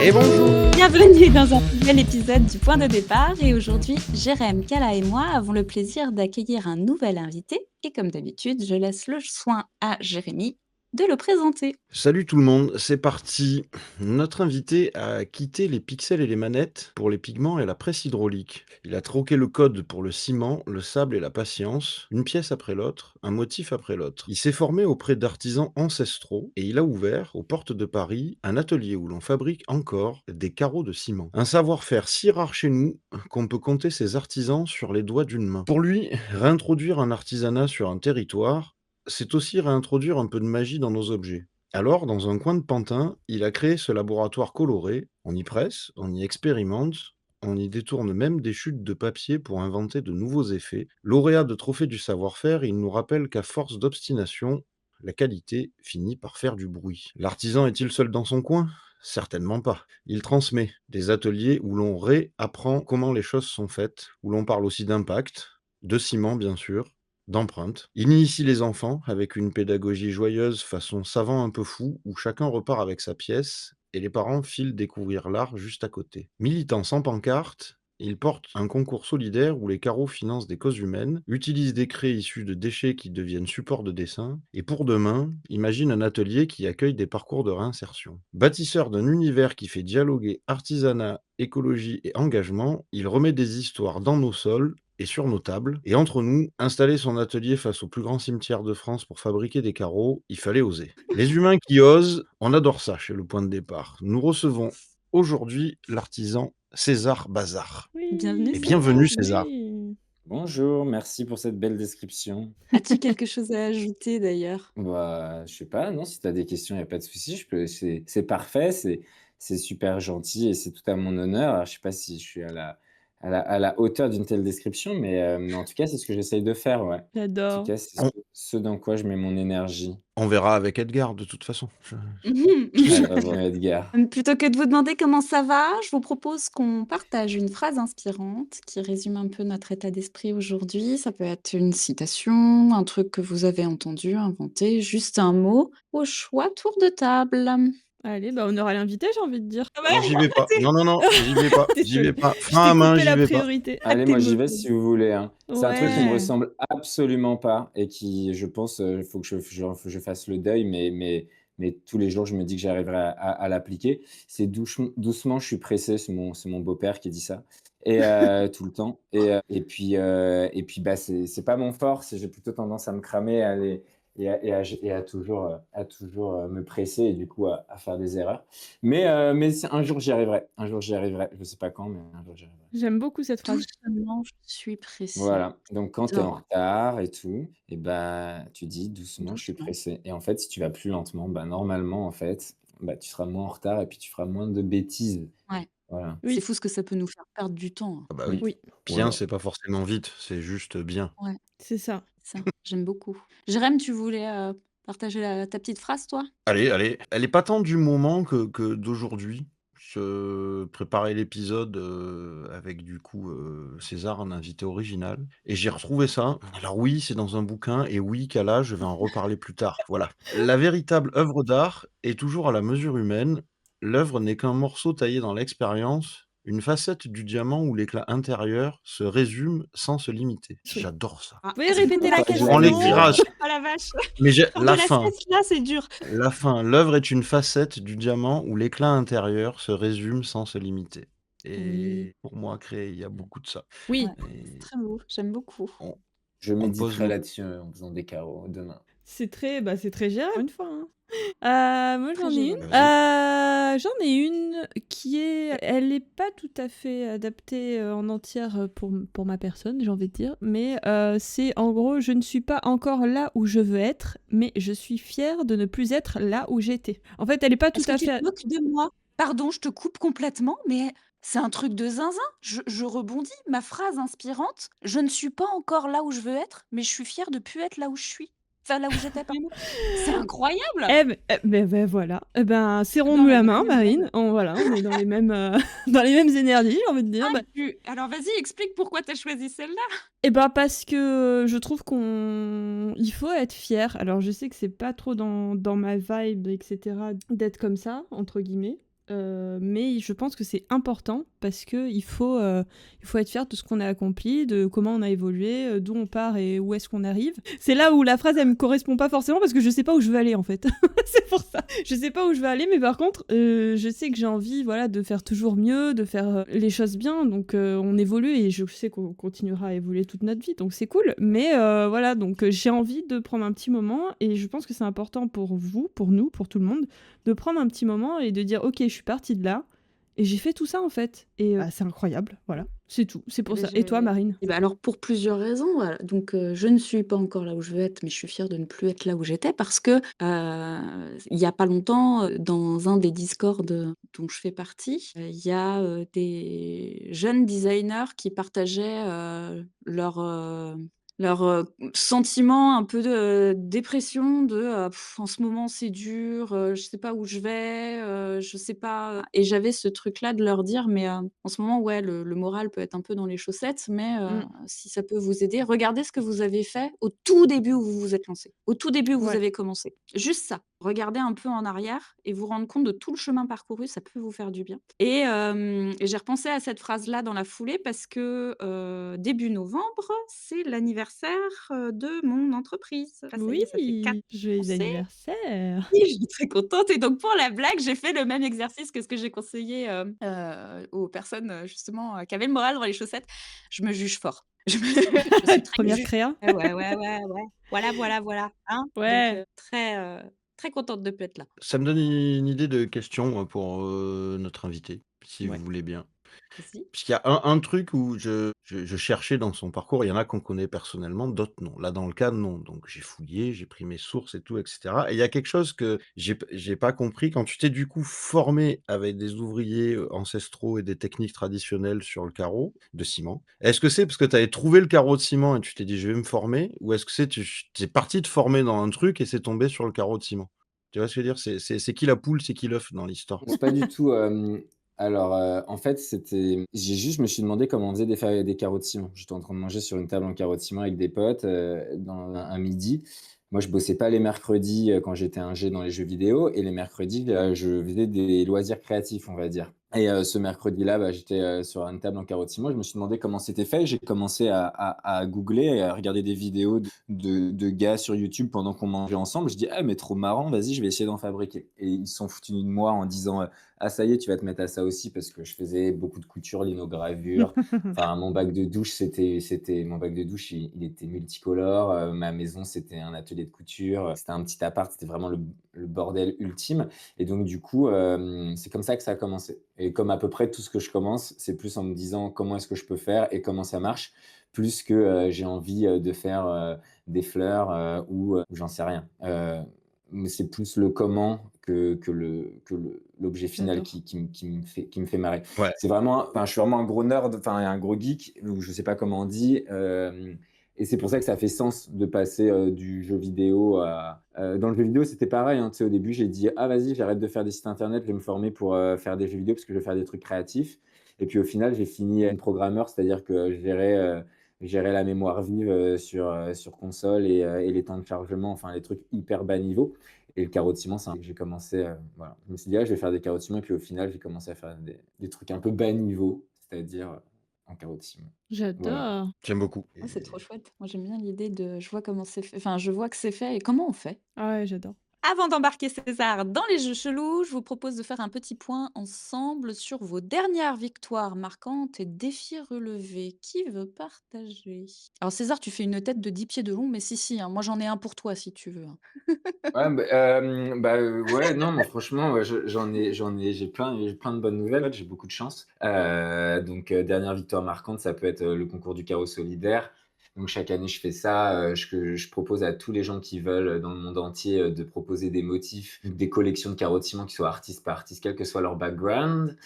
Et bonjour. Bienvenue dans un nouvel épisode du Point de départ et aujourd'hui, Jérém, Kala et moi avons le plaisir d'accueillir un nouvel invité et comme d'habitude, je laisse le soin à Jérémy de le présenter. Salut tout le monde, c'est parti. Notre invité a quitté les pixels et les manettes pour les pigments et la presse hydraulique. Il a troqué le code pour le ciment, le sable et la patience, une pièce après l'autre, un motif après l'autre. Il s'est formé auprès d'artisans ancestraux et il a ouvert, aux portes de Paris, un atelier où l'on fabrique encore des carreaux de ciment. Un savoir-faire si rare chez nous qu'on peut compter ses artisans sur les doigts d'une main. Pour lui, réintroduire un artisanat sur un territoire, c'est aussi réintroduire un peu de magie dans nos objets. Alors, dans un coin de Pantin, il a créé ce laboratoire coloré. On y presse, on y expérimente, on y détourne même des chutes de papier pour inventer de nouveaux effets. Lauréat de trophée du savoir-faire, il nous rappelle qu'à force d'obstination, la qualité finit par faire du bruit. L'artisan est-il seul dans son coin ? Certainement pas. Il transmet des ateliers où l'on réapprend comment les choses sont faites, où l'on parle aussi d'impact, de ciment bien sûr, d'empreinte. Il initie les enfants avec une pédagogie joyeuse façon savant un peu fou où chacun repart avec sa pièce et les parents filent découvrir l'art juste à côté. Militant sans pancarte, il porte un concours solidaire où les carreaux financent des causes humaines, utilise des craies issus de déchets qui deviennent support de dessin, et pour demain, imagine un atelier qui accueille des parcours de réinsertion. Bâtisseur d'un univers qui fait dialoguer artisanat, écologie et engagement, il remet des histoires dans nos sols et sur nos tables. Et entre nous, installer son atelier face au plus grand cimetière de France pour fabriquer des carreaux, il fallait oser. Les humains qui osent, on adore ça chez le point de départ. Nous recevons aujourd'hui l'artisan César Bazar. Bienvenue Et César. bienvenue César. Oui. Bonjour, merci pour cette belle description. As-tu quelque chose à ajouter d'ailleurs? Bah, je sais pas, non, si tu as des questions, il n'y a pas de souci, c'est parfait, c'est super gentil et c'est tout à mon honneur. Alors, je sais pas si je suis à la hauteur d'une telle description, mais en tout cas, c'est ce que j'essaye de faire, ouais. En tout J'adore. cas, c'est On, ce dans quoi je mets mon énergie. on verra avec Edgar de toute façon. Ah bah bon, Edgar. Plutôt que de vous demander comment ça va, je vous propose qu'on partage une phrase inspirante qui résume un peu notre état d'esprit aujourd'hui. Ça peut être une citation, un truc que vous avez entendu, inventé, juste un mot. Au choix, tour de table. Allez, bah, honneur à l'invité, j'ai envie de dire. Non, j'y vais pas. Non, non, non, j'y vais pas. J'y vais Désolée, pas. je Frein t'ai à main, coupé j'y la vais pas. priorité. Allez, T'es moi j'y vais mauvaise. si vous voulez, hein. C'est un truc qui me Ouais. ressemble absolument pas et qui, je pense, il faut que je fasse le deuil, mais tous les jours, je me dis que j'arriverai à l'appliquer. C'est doucement, je suis pressé, c'est mon beau-père qui dit ça, et tout le temps. Et puis, bah, c'est pas mon fort, j'ai plutôt tendance à me cramer, à aller, et à toujours me presser et du coup à faire des erreurs. Mais un jour, j'y arriverai. Un jour, j'y arriverai. Je sais pas quand, mais un jour, j'y arriverai. J'aime beaucoup cette phrase. Doucement, je suis pressée. Voilà, donc quand tu es en J'adore. retard et tout, et bah, tu dis: «Doucement, je suis Doucement. pressé» et en fait, si tu vas plus lentement, bah, normalement, en fait, bah, tu seras moins en retard et puis tu feras moins de bêtises. Ouais. Voilà. C'est Oui, fou ce que ça peut nous faire perdre du temps, hein. Ah bah oui. Oui, oui, Bien, voilà. c'est pas forcément vite, c'est juste bien. Ouais, c'est ça. ça, j'aime beaucoup. Jérém, tu voulais partager ta petite phrase, toi? Allez, allez. Elle est pas tant du moment que d'aujourd'hui. Je préparais l'épisode avec du coup César, un invité original, et j'ai retrouvé ça. Alors oui, c'est dans un bouquin, et oui, Kala, je vais en reparler plus tard. Voilà. La véritable œuvre d'art est toujours à la mesure humaine. L'œuvre n'est qu'un morceau taillé dans l'expérience, une facette du diamant où l'éclat intérieur se résume sans se limiter. Oui. J'adore ça. Ah, Vous pouvez répéter la Partage Je prends les la question? virages. Oh la vache! Mais Faire de la la fin. cesse là, c'est dur. La fin, l'œuvre est une facette du diamant où l'éclat intérieur se résume sans se limiter. Oui. Et pour moi, créer, il y a beaucoup de ça. Oui, Ouais, c'est Et très beau, j'aime beaucoup. on, Je on pose méditerai nos... là-dessus, en faisant des carreaux demain. c'est très Gérard, une fois, hein. Moi, Très j'en ai une. Jérém. Vas-y. J'en ai une qui est... Elle n'est pas tout à fait adaptée en entière pour ma personne, j'ai envie de dire. Mais c'est en gros, je ne suis pas encore là où je veux être, mais je suis fière de ne plus être là où j'étais. En fait, elle n'est pas tout Est-ce que à tu te fait... moques de moi? Pardon, je te coupe complètement, mais c'est un truc de zinzin. Je rebondis, ma phrase inspirante: «Je ne suis pas encore là où je veux être, mais je suis fière de plus être là où je suis». Enfin, là où j'étais, pardon. C'est incroyable! Ben voilà. Eh ben, Dans serrons-nous la la même main, Marine. veine. Voilà, on est dans les mêmes, dans les mêmes énergies, j'ai envie de dire. Ah, Bah, alors vas-y, explique pourquoi tu as choisi celle-là? eh ben, parce que je trouve il faut être fier. Alors, je sais que c'est pas trop dans ma vibe, etc., d'être comme ça, entre guillemets. Mais je pense que c'est important parce qu'il faut être fier de ce qu'on a accompli, de comment on a évolué, d'où on part et où est-ce qu'on arrive. C'est là où la phrase, elle me correspond pas forcément parce que je sais pas où je veux aller, en fait. C'est pour ça. Je sais pas où je veux aller, mais par contre, je sais que j'ai envie, voilà, de faire toujours mieux, de faire les choses bien. Donc, on évolue et je sais qu'on continuera à évoluer toute notre vie, donc c'est cool. Mais voilà, donc j'ai envie de prendre un petit moment et je pense que c'est important pour vous, pour nous, pour tout le monde, de prendre un petit moment et de dire: «OK, je suis partie de là et j'ai fait tout ça, en fait» et bah, c'est incroyable, voilà, c'est tout, c'est Eh pour beh, ça. Et toi, Marine? alors pour plusieurs raisons, voilà. Donc je ne suis pas encore là où je veux être, mais je suis fière de ne plus être là où j'étais parce que, il y a pas longtemps, dans un des Discord, dont je fais partie, il y a, des jeunes designers qui partageaient, leurs sentiments un peu de dépression de, «En ce moment c'est dur, je sais pas où je vais, je sais pas», et j'avais ce truc-là de leur dire: «Mais, en ce moment, ouais, le moral peut être un peu dans les chaussettes, mais Mmh, si ça peut vous aider, regardez ce que vous avez fait au tout début où vous vous êtes lancés, au tout début où vous ouais. avez commencé. Juste ça, regardez un peu en arrière et vous rendre compte de tout le chemin parcouru, ça peut vous faire du bien». Et j'ai repensé à cette phrase-là dans la foulée parce que, début novembre, c'est l'anniversaire, de mon entreprise. Ah ça y Oui! est, ça fait 4 ans, Joyeux anniversaire! je suis très contente et donc pour la blague, j'ai fait le même exercice que ce que j'ai conseillé, aux personnes, justement, qui avaient le moral dans les chaussettes. Je me juge fort. Je suis très Première ju créa? ouais, ouais, ouais, ouais, ouais. Voilà, voilà, voilà, hein? Donc Ouais. très contente de plus être là. Ça me donne une idée de question, pour, notre invité, si Ouais. vous voulez bien. Vas-y. Parce qu'il y a un truc où je cherchais dans son parcours, il y en a qu'on connaît personnellement, d'autres non. Là, dans le cas, non. Donc j'ai fouillé, j'ai pris mes sources et tout et cetera et il y a quelque chose que j'ai pas compris. Quand tu t'es du coup formé avec des ouvriers, ancestraux et des techniques traditionnelles sur le carreau de ciment, est-ce que c'est parce que tu avais trouvé le carreau de ciment et tu t'es dit: «Je vais me former» ou est-ce que tu es parti te former dans un truc et c'est tombé sur le carreau de ciment? Tu vois ce que je veux dire? C'est qui la poule, c'est qui l'œuf dans l'histoire? C'est pas du tout, alors, en fait, je me suis demandé comment on faisait des carreaux de ciment. J'étais en train de manger sur une table en carreaux de ciment avec des potes, dans un midi. Moi, je bossais pas les mercredis, quand j'étais ingé dans les jeux vidéo et les mercredis, je faisais des loisirs créatifs, on va dire et ce mercredi-là, bah, j'étais, sur une table en carreaux de ciment. Je me suis demandé comment c'était fait. J'ai commencé à googler et à regarder des vidéos de gars sur YouTube pendant qu'on mangeait ensemble. Je dis: «Ah mais trop marrant, vas-y, je vais essayer d'en fabriquer» et ils se sont foutus de moi en disant, «Ah ça y est, tu vas te mettre à ça aussi» parce que je faisais beaucoup de couture, linogravure. Enfin, mon bac de douche, mon bac de douche, il était multicolore, ma maison, c'était un atelier de couture, c'était un petit appart, c'était vraiment le bordel ultime et donc du coup, c'est comme ça que ça a commencé et comme à peu près tout ce que je commence, c'est plus en me disant: «Comment est-ce que je peux faire et comment ça marche?» plus que, j'ai envie, de faire, des fleurs, ou j'en sais rien. Mais c'est plus le comment que l'objet final J'adore. qui me fait marrer. Ouais. C'est vraiment enfin, je suis vraiment un gros nerd, enfin un gros geek ou je sais pas comment on dit, et c'est pour ça que ça fait sens de passer, du jeu vidéo à dans le jeu vidéo, c'était pareil, hein, tu sais, au début, j'ai dit: «Ah vas-y, j'arrête de faire des sites internet, je vais me former pour, faire des jeux vidéo parce que je veux faire des trucs créatifs» et puis au final, j'ai fini, programmeur, c'est-à-dire que je gérais la mémoire vive, sur console et les temps de chargement, enfin les trucs hyper bas niveau et le carreau de ciment, c'est un que j'ai commencé, voilà. Je me suis dit: «Ah, je vais faire des carreaux de ciment» et puis au final, j'ai commencé à faire des trucs un peu bas niveau, c'est-à-dire, en carreau de ciment. Voilà. J'adore. J'aime beaucoup Ouais, c'est trop et chouette. Moi, j'aime bien l'idée de je vois comment c'est fait, enfin, je vois que c'est fait et comment on fait. Ah ouais, j'adore. Avant d'embarquer César dans les jeux chelous, je vous propose de faire un petit point ensemble sur vos dernières victoires marquantes et défis relevés. Qui veut partager? Alors César, tu fais une tête de 10 pieds de long, mais si, si, hein, moi j'en ai un pour toi si tu veux, hein. Ouais, ouais, non, mais franchement, ouais, j'ai plein de bonnes nouvelles, en fait, j'ai beaucoup de chance. Donc, dernière victoire marquante, ça peut être, le concours du carreau solidaire. Donc chaque année, je fais ça, je propose à tous les gens qui veulent, dans le monde entier, de proposer des motifs, des collections de carreaux de ciment qui soient artiste par artiste, quel que soit leur background.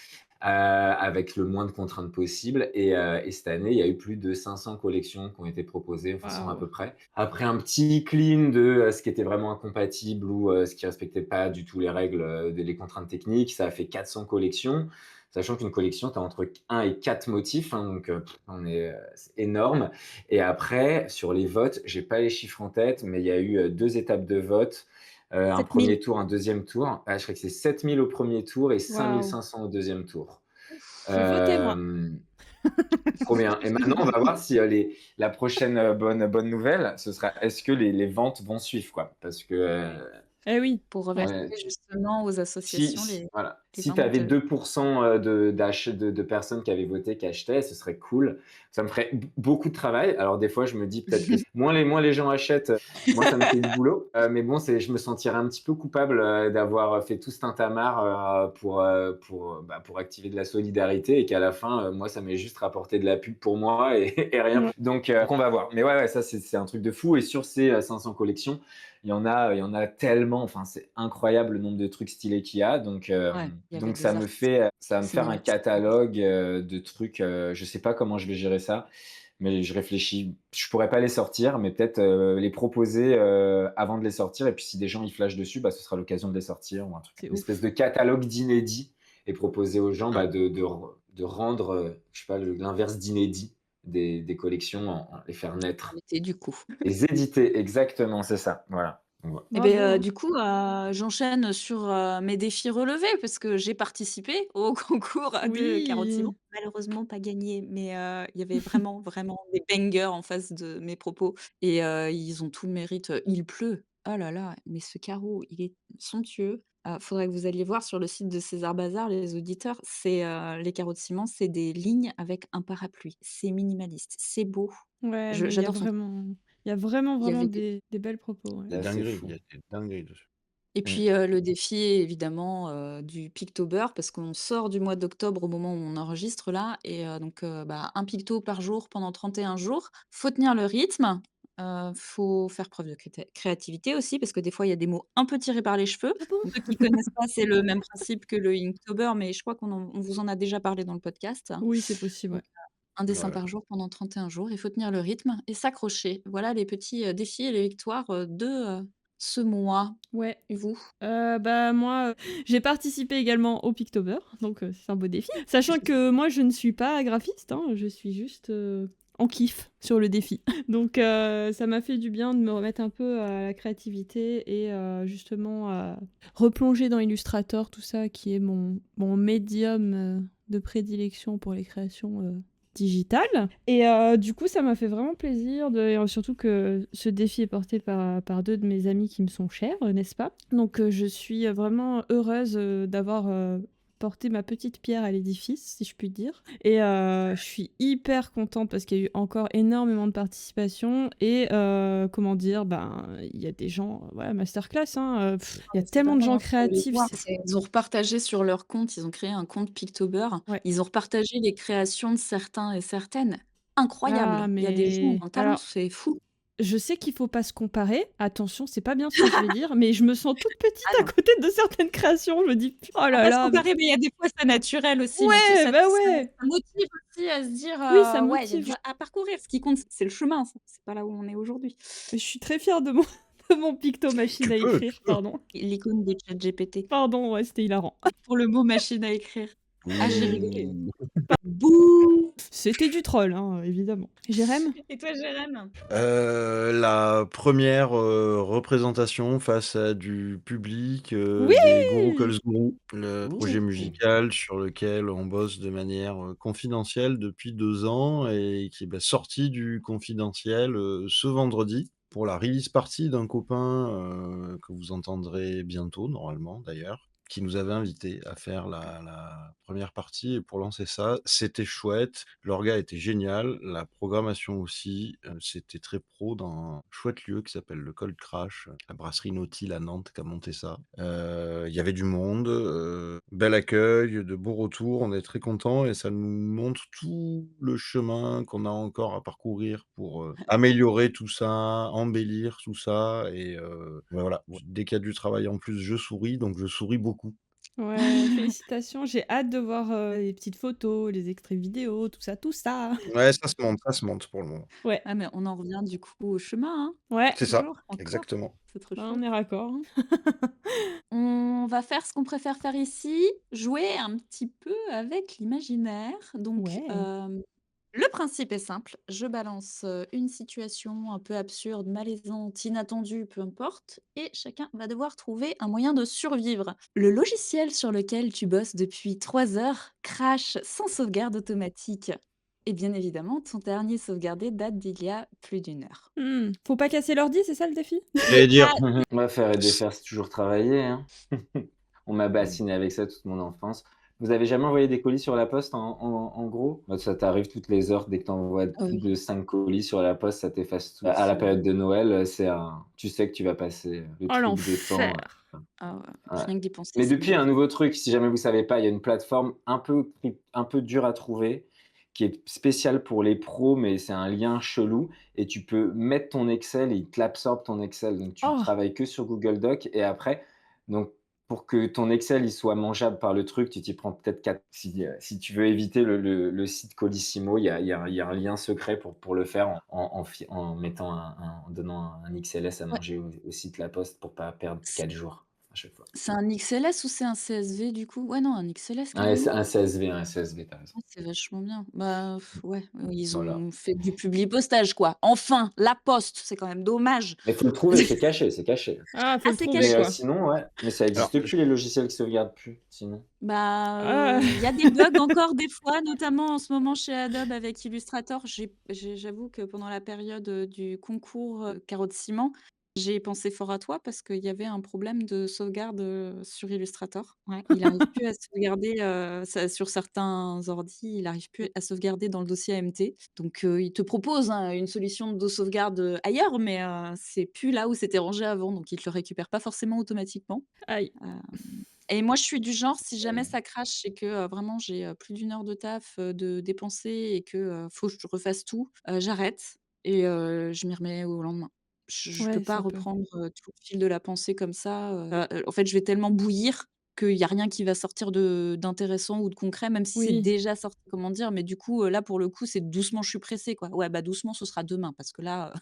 Avec le moins de contraintes possible et cette année, il y a eu plus de 500 collections qui ont été proposées, enfin 100 à Waouh. peu près. Après un petit clean de, ce qui était vraiment incompatible ou, ce qui respectait pas du tout les règles, les contraintes techniques, ça a fait 400 collections. Sachant qu'une collection, tu as entre 1 et 4 motifs, hein, donc c'est énorme et après sur les votes, j'ai pas les chiffres en tête, mais il y a eu, 2 étapes de vote. un 7 000. premier tour, un deuxième tour. Ah, je crois que c'est 7 000 au premier tour et 5 Waouh! 500 au deuxième tour. J'ai voté moi. Hem, Trop bien et maintenant on va voir si, la prochaine, bonne nouvelle, ce sera est-ce que les ventes vont suivre, quoi? Parce que, Eh oui. Pour reverser ouais. justement aux Si associations si les voilà, les si tu avais inventaires. 2 de personnes qui avaient voté, qui achetaient, ce serait cool. Ça me ferait beaucoup de travail. Alors des fois, je me dis peut-être que moins les gens achètent, moins ça me fait du boulot. Mais bon, c'est je me sentirais un petit peu coupable, d'avoir fait tout ce tintamarre, pour activer de la solidarité et qu'à la fin, moi, ça m'ait juste rapporté de la pub pour moi et et rien. Ouais. Donc on va voir. Mais ouais, ça c'est un truc de fou et sur ces, 500 collections, il y en a tellement, enfin, c'est incroyable le nombre de trucs stylés qu'il y a. Donc, Ouais, il y avait donc des artistes ça va me faire un minimalistes. catalogue de trucs. Je sais pas comment je vais gérer ça, mais je réfléchis. Je pourrais pas les sortir, mais peut-être les proposer avant de les sortir. Et puis si des gens y flashent dessus, bah, ce sera l'occasion de les sortir ou un truc. C'est Une espèce de ouf. catalogue d'inédits et proposer aux gens Ouais. bah, de rendre, je sais pas, l'inverse d'inédit des collections, les faire naître. Invité du coup. Les éditer, exactement, c'est ça. Voilà. Ouais. Et Bravo, beh, hein. du coup, j'enchaîne sur, mes défis relevés parce que j'ai participé au concours de carottes ciment. Oui. Malheureusement pas gagné, mais il y avait vraiment, vraiment des bangers en face de mes propos et ils ont tout le mérite. Il pleut, oh là là, mais ce carreau, il est somptueux. Faudrait que vous alliez voir sur le site de César Bazar, les auditeurs, c'est, les carreaux de ciment, c'est des lignes avec un parapluie. C'est minimaliste, c'est beau. Ouais, Je mais il y a j'adore son vraiment il y a vraiment, il y vraiment avait des des belles propos, ouais. C'est Des assez dingueries, fou. il y a des dingueries dessus. Et Mmh. puis, le défi évidemment, du Pictober parce qu'on sort du mois d'octobre au moment où on enregistre là et donc bah, 1 picto par jour pendant 31 jours. Faut tenir le rythme, faut faire preuve de créativité aussi parce que des fois il y a des mots un peu tirés par les cheveux. Ah bon? Pour ceux qui connaissent pas, c'est le même principe que le Inktober, mais je crois on vous en a déjà parlé dans le podcast. Oui, c'est possible, Donc ouais. un dessin Ouais. par jour pendant 31 jours, il faut tenir le rythme et s'accrocher. Voilà les petits, défis et les victoires, de, ce mois. Ouais. Et vous? Bah, moi, j'ai participé également au Pictober, donc c'est un beau défi. Sachant que moi, je ne suis pas graphiste, hein, je suis juste, en kiff sur le défi. Donc ça m'a fait du bien de me remettre un peu à la créativité et justement à replonger dans Illustrator, tout ça, qui est mon médium, de prédilection pour les créations, digitales. Et du coup, ça m'a fait vraiment plaisir et surtout que ce défi est porté par 2 de mes amis qui me sont chers, n'est-ce pas? Donc je suis vraiment heureuse, d'avoir, porté ma petite pierre à l'édifice, si je puis dire. Et je suis hyper contente parce qu'il y a eu encore énormément de participation et comment dire? Ben, il y a des gens, voilà, masterclass, hein, Ah il y a mais c'est tellement de dingue, gens hein, faut aller créatifs, voir. c'est Ils ont repartagé sur leur compte, ils ont créé un compte Pictober. ouais. Ils ont repartagé les créations de certains et certaines. Ah Incroyable! Il y a des gens, mais un talent, alors c'est fou. je sais qu'il faut pas se comparer, attention, c'est pas bien ce que je vais dire, mais je me sens toute petite Ah à non, côté de certaines créations. Je me dis: «Oh faut là pas se là, mais» comparer, mais il y a des fois c'est naturel aussi, mais tu sais, ouais, bah ça ouais! motive aussi à se dire, Oui, ça ouais, il y a motive. déjà à parcourir. Ce qui compte, c'est le chemin, c'est pas là où on est aujourd'hui. Mais je suis très fière de mon de mon picto machine Tu à peux, tu écrire, peux. pardon. L'icône de ChatGPT Pardon, ouais, c'était hilarant. pour le mot machine à écrire. Ah, j'ai rigolé. Ouh! Bouh! C'était du troll, hein, évidemment. Jérém? Et toi, Jérém? La première représentation face à du public, Oui! des Guru Colts Guru, le projet Ouh! musical sur lequel on bosse de manière, confidentielle depuis 2 ans et qui est, bah, sorti du confidentiel, ce vendredi pour la release party d'un copain, que vous entendrez bientôt normalement d'ailleurs, qui nous avait invités à faire la 1re partie et pour lancer ça, c'était chouette. L'orga était génial, la programmation aussi, c'était très pro dans un chouette lieu qui s'appelle le Cold Crash, la brasserie Nautile à Nantes qui a monté ça. Il y avait du monde, bel accueil, de beaux retours, on est très contents et ça nous montre tout le chemin qu'on a encore à parcourir pour, améliorer tout ça, embellir tout ça et voilà. Dès qu'il y a du travail en plus, je souris, donc je souris beaucoup. Ouais, félicitations, j'ai hâte de voir, les petites photos, les extraits vidéo, tout ça, tout ça. Ouais, ça se monte pour le moment. Ouais, Ah mais on en revient du coup au chemin, hein, ouais, C'est ça, toujours, encore. exactement. C'est trop bah, chouette. on est raccord, hein. On va faire ce qu'on préfère faire ici, jouer un petit peu avec l'imaginaire. Donc, Ouais. Le principe est simple, je balance, une situation un peu absurde, malaisante, inattendue, peu importe, et chacun va devoir trouver un moyen de survivre. Le logiciel sur lequel tu bosses depuis 3 heures crache sans sauvegarde automatique. Et bien évidemment, ton dernier sauvegardé date d'il y a plus d'une heure. Faut pas casser l'ordi, c'est ça le défi? J'allais dire, Ah, Ouais, faire et défaire, c'est toujours travailler, hein. On m'a bassiné avec ça toute mon enfance. Vous avez jamais envoyé des colis sur la poste en gros? Bah, ça t'arrive toutes les heures, dès que tu envoies plus oui, de 5 colis sur la poste, ça t'efface tout. oui, À la c'est période de Noël, c'est un tu sais que tu vas passer, le Oh triple de temps, l'enfer! ah ouais, ouais. rien que d'y penser, Mais ça depuis, un m'énerve. nouveau truc, si jamais vous savez pas, il y a une plateforme un peu dure à trouver, qui est spéciale pour les pros, mais c'est un lien chelou et tu peux mettre ton Excel et il te l'absorbe ton Excel. Donc tu Oh! travailles que sur Google Docs et après donc pour que ton Excel, il soit mangeable par le truc, tu t'y prends peut-être 4. Si tu veux éviter le site Colissimo, il y a un lien secret pour le faire en mettant en donnant un XLS à Ouais, manger au site La Poste pour pas perdre c 4 jours à chaque fois. c'est un XLS ou c'est un CSV du coup? Ouais, non, un XLS Ouais, c'est carrément? un CSV, un CSV, tu raison. Ah, c'est vachement bien. Bah, ouais, ils Voilà. ont fait du publipostage, quoi. Enfin, La Poste, c'est quand même dommage. Mais faut le trouver, c'est caché, c'est caché. Ah, faut Ah, le c'est trouver, Mais caché? quoi. sinon, ouais, mais ça alors, existe j plus les logiciels qui sauvegardent plus, sinon. Bah, Ah! il y a des bugs encore des fois, notamment en ce moment chez Adobe avec Illustrator. J'avoue que pendant la période, du concours, Carreau de ciment, j'ai pensé fort à toi parce qu'il y avait un problème de sauvegarde, sur Illustrator. Ouais, il arrive plus à sauvegarder, ça sur certains ordis, il arrive plus à sauvegarder dans le dossier AMT. Donc, il te propose, hein, une solution de sauvegarde, ailleurs, mais, c'est plus là où c'était rangé avant, donc il te le récupère pas forcément automatiquement. Aïe. Hem Et moi, je suis du genre, si jamais Et ça crache et que, vraiment j'ai, plus d'une heure de taf, de dépensée et que, faut que je refasse tout, j'arrête et je m'y remets au lendemain. Je peux Ouais, pas ça peut. reprendre, tout le fil de la pensée comme ça, en fait, je vais tellement bouillir qu'il y a rien qui va sortir d'intéressant ou de concret, même si c'est Oui. déjà sorti, comment dire? Mais du coup, là, pour le coup, c'est doucement, je suis pressée, quoi. Ouais, bah, doucement, ce sera demain parce que là,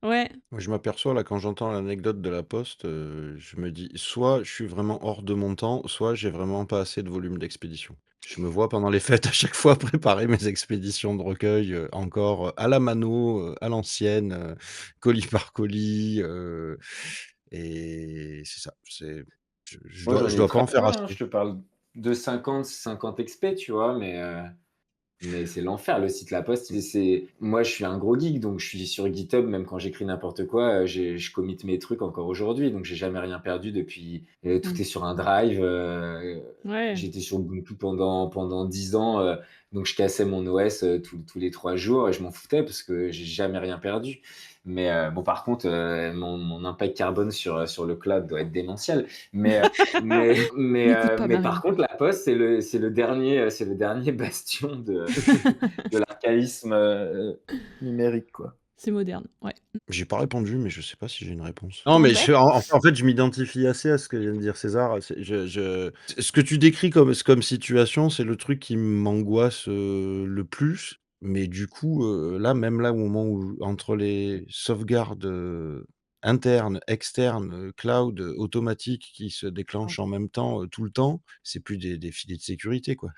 Ouais. je m'aperçois là quand j'entends l'anecdote de la poste, je me dis: «Soit je suis vraiment hors de mon temps, soit j'ai vraiment pas assez de volume d'expédition». Je me vois pendant les fêtes à chaque fois préparer mes expéditions de recueil, encore, à la mano, à l'ancienne, colis par colis, et c'est ça, je moi, dois j'en je ai dois pas en faire très hein, je assez. te parle de 50 XP, tu vois? Mais c'est l'enfer, le site La Poste, c'est moi, je suis un gros geek, donc je suis sur GitHub, même quand j'écris n'importe quoi, je commit mes trucs encore aujourd'hui, donc j'ai jamais rien perdu depuis, tout mmh. est sur un drive, Ouais. j'étais sur Ubuntu pendant 10 ans, donc je cassais mon OS, tous les 3 jours et je m'en foutais parce que j'ai jamais rien perdu. Mais, bon, par contre, mon impact carbone sur le cloud doit être démentiel. Mais, N'écoute pas mais par Marine. contre, la Poste, c'est le dernier bastion de l'archaïsme, numérique, quoi. C'est moderne, ouais. J'ai pas répondu, mais je sais pas si j'ai une réponse. Non, mais Ouais. en fait, je m'identifie assez à ce que vient de dire César. C'est je ce que tu décris comme situation, c'est le truc qui m'angoisse, le plus. Mais du coup, là, même là, au moment où entre les sauvegardes, internes, externes, cloud, automatiques qui se déclenchent en même temps, tout le temps, c'est plus des filets de sécurité, quoi.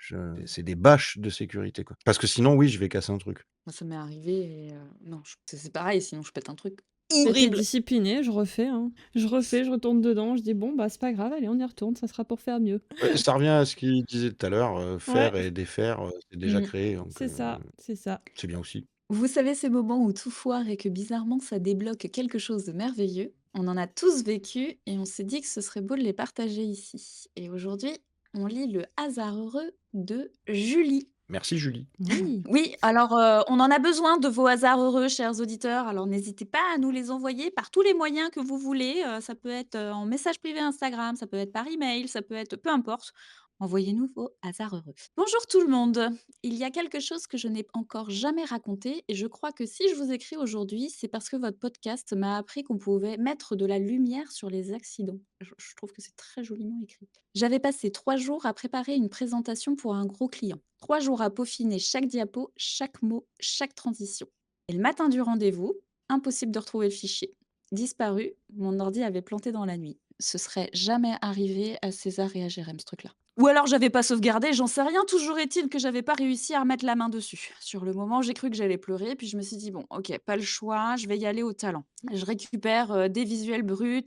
C'est des bâches de sécurité, quoi. Parce que sinon, oui, je vais casser un truc. Moi, ça m'est arrivé et non, c'est pareil, sinon je pète un truc J'étais horrible. disciplinée, je refais, hein. Je refais, je retourne dedans, je dis: «Bon, bah, c'est pas grave, allez, on y retourne, ça sera pour faire mieux». Ça revient à ce qu'il disait tout à l'heure, Ouais, faire et défaire, c'est déjà Mmh. créé, donc c'est ça, c'est ça. c'est bien aussi. Vous savez ces moments où tout foire et que bizarrement ça débloque quelque chose de merveilleux? On en a tous vécu et on s'est dit que ce serait beau de les partager ici. Et aujourd'hui, on lit Le hasard heureux de Julie. Merci Julie. Oui. Oui, alors, on en a besoin de vos hasards heureux, chers auditeurs, alors n'hésitez pas à nous les envoyer par tous les moyens que vous voulez, ça peut être, en message privé Instagram, ça peut être par email, ça peut être peu importe. Envoyez-nous vos hasards heureux. Bonjour tout le monde. Il y a quelque chose que je n'ai encore jamais raconté et je crois que si je vous écris aujourd'hui, c'est parce que votre podcast m'a appris qu'on pouvait mettre de la lumière sur les accidents. Je trouve que c'est très joliment écrit. J'avais passé 3 jours à préparer une présentation pour un gros client. 3 jours à peaufiner chaque diapo, chaque mot, chaque transition. Et le matin du rendez-vous, impossible de retrouver le fichier. Disparu, mon ordi avait planté dans la nuit. Ce serait jamais arrivé à César et à Jérém, ce truc-là. Ou alors j'avais pas sauvegardé, j'en sais rien. Toujours est-il que j'avais pas réussi à remettre la main dessus. Sur le moment, j'ai cru que j'allais pleurer, puis je me suis dit: «Bon, OK, pas le choix, je vais y aller au talent». Je récupère, des visuels bruts,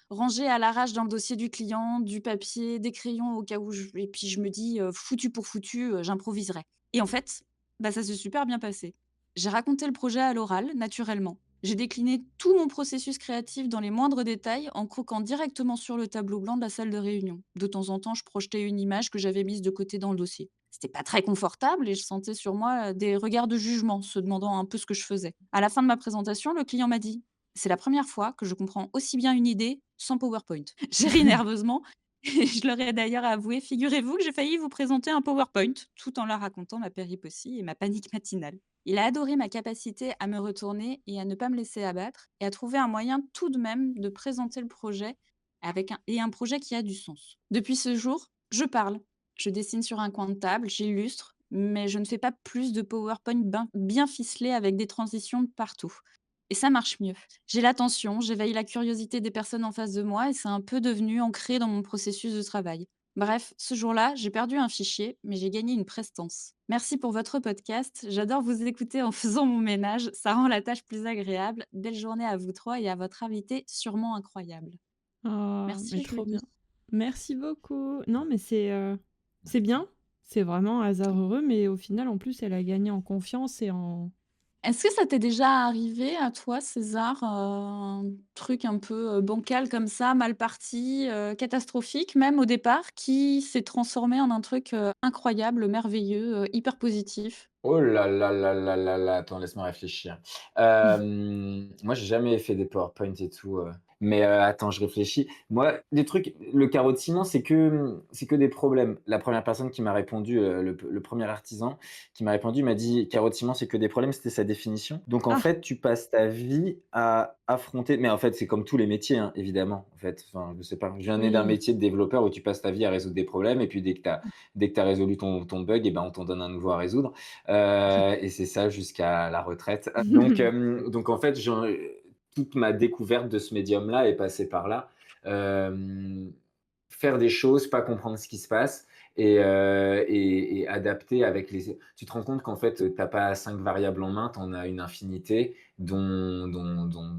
rangés à l'arrache dans le dossier du client, du papier, des crayons au cas où et puis je me dis: «Foutu pour foutu, j'improviserai». Et en fait, bah, ça s'est super bien passé. J'ai raconté le projet à l'oral, naturellement. J'ai décliné tout mon processus créatif dans les moindres détails en croquant directement sur le tableau blanc de la salle de réunion. De temps en temps, je projetais une image que j'avais mise de côté dans le dossier. C'était pas très confortable et je sentais sur moi des regards de jugement, se demandant un peu ce que je faisais. À la fin de ma présentation, le client m'a dit: «C'est la première fois que je comprends aussi bien une idée sans PowerPoint». J'ai ri nerveusement et je leur ai d'ailleurs avoué: «Figurez-vous que j'ai failli vous présenter un PowerPoint», tout en leur racontant ma péripétie et ma panique matinale. Il a adoré ma capacité à me retourner et à ne pas me laisser abattre et à trouver un moyen tout de même de présenter le projet avec un projet qui a du sens. Depuis ce jour, je parle, je dessine sur un coin de table, j'illustre, mais je ne fais pas plus de PowerPoint bien ficelé avec des transitions de partout. Et ça marche mieux. J'ai l'attention, j'éveille la curiosité des personnes en face de moi et c'est un peu devenu ancré dans mon processus de travail. Bref, ce jour-là, j'ai perdu un fichier, mais j'ai gagné une prestance. Merci pour votre podcast. J'adore vous écouter en faisant mon ménage. Ça rend la tâche plus agréable. Belle journée à vous trois et à votre invité, sûrement incroyable. Oh, mais Merci trop Julie. bien. Merci beaucoup. Non, mais c'est bien. C'est vraiment un hasard heureux, mais au final, en plus, elle a gagné en confiance et en Est-ce que ça t'est déjà arrivé à toi, César, un truc un peu, bancal comme ça, mal parti, catastrophique même au départ, qui s'est transformé en un truc, incroyable, merveilleux, hyper positif? Oh là là là là là là, attends, laisse-moi réfléchir. Moi, j'ai jamais fait des PowerPoint et tout, mais attends, je réfléchis. Moi, des trucs le carreau de ciment, c'est que des problèmes. La première personne qui m'a répondu, le 1er artisan qui m'a répondu, il m'a dit: «Carreau de ciment, c'est que des problèmes», c'était sa définition. Donc en Ah! fait, tu passes ta vie à affronter mais en fait, c'est comme tous les métiers, hein, évidemment, en fait. Enfin, je sais pas, je viens né d'un Oui. métier de développeur où tu passes ta vie à résoudre des problèmes et puis dès que tu as résolu ton bug et ben, on t'en donne un nouveau à résoudre. Et c'est ça jusqu'à la retraite. Donc en fait, toute ma découverte de ce médium-là est passée par là. Hem, Faire des choses, pas comprendre ce qui se passe et adapter avec les tu te rends compte qu'en fait, tu as pas 5 variables en main, tu en as une infinité dont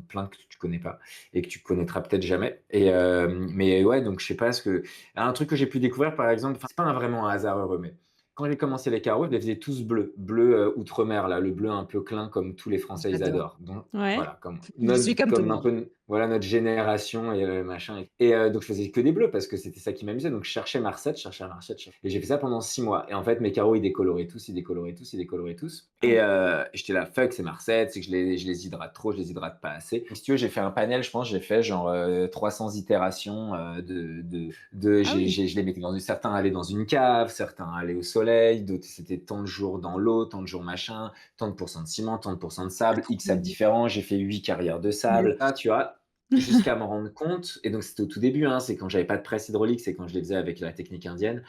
plein que tu connais pas et que tu connaîtras peut-être jamais mais ouais, donc je sais pas ce que un truc que j'ai pu découvrir par exemple, enfin, c'est pas vraiment un hasard heureux, mais quand j'ai commencé les carreaux, je les faisais tous bleus. Bleu, outre-mer là, le bleu un peu clin comme tous les Français ils J'adore. adorent. Donc Ouais. voilà, Je suis comme tout le comme un monde. peu voilà notre génération et machin donc je faisais que des bleus parce que c'était ça qui m'amusait. Donc je cherchais ma recette et j'ai fait ça pendant 6 mois et en fait mes carreaux ils décoloraient tous, ils décoloraient tous, ils décoloraient tous j'étais là: «Fuck, c'est ma recette, c'est que je les hydrate trop, je les hydrate pas assez». Si tu veux, j'ai fait un panel, je pense, j'ai fait genre, 300 itérations, Ah oui. je les mettais certains allaient dans une cave, certains allaient au soleil, d'autres c'était tant de jours dans l'eau, tant de jours machin, tant de pourcents de ciment, tant de pourcents de Ah sable, trop X sables mignon. différents. J'ai fait 8 carrières de Mais sable. Ah, tu vois? Jusqu'à m'en rendre compte et donc c'était au tout début, hein, c'est quand j'avais pas de presse hydraulique, c'est quand je les faisais avec la technique indienne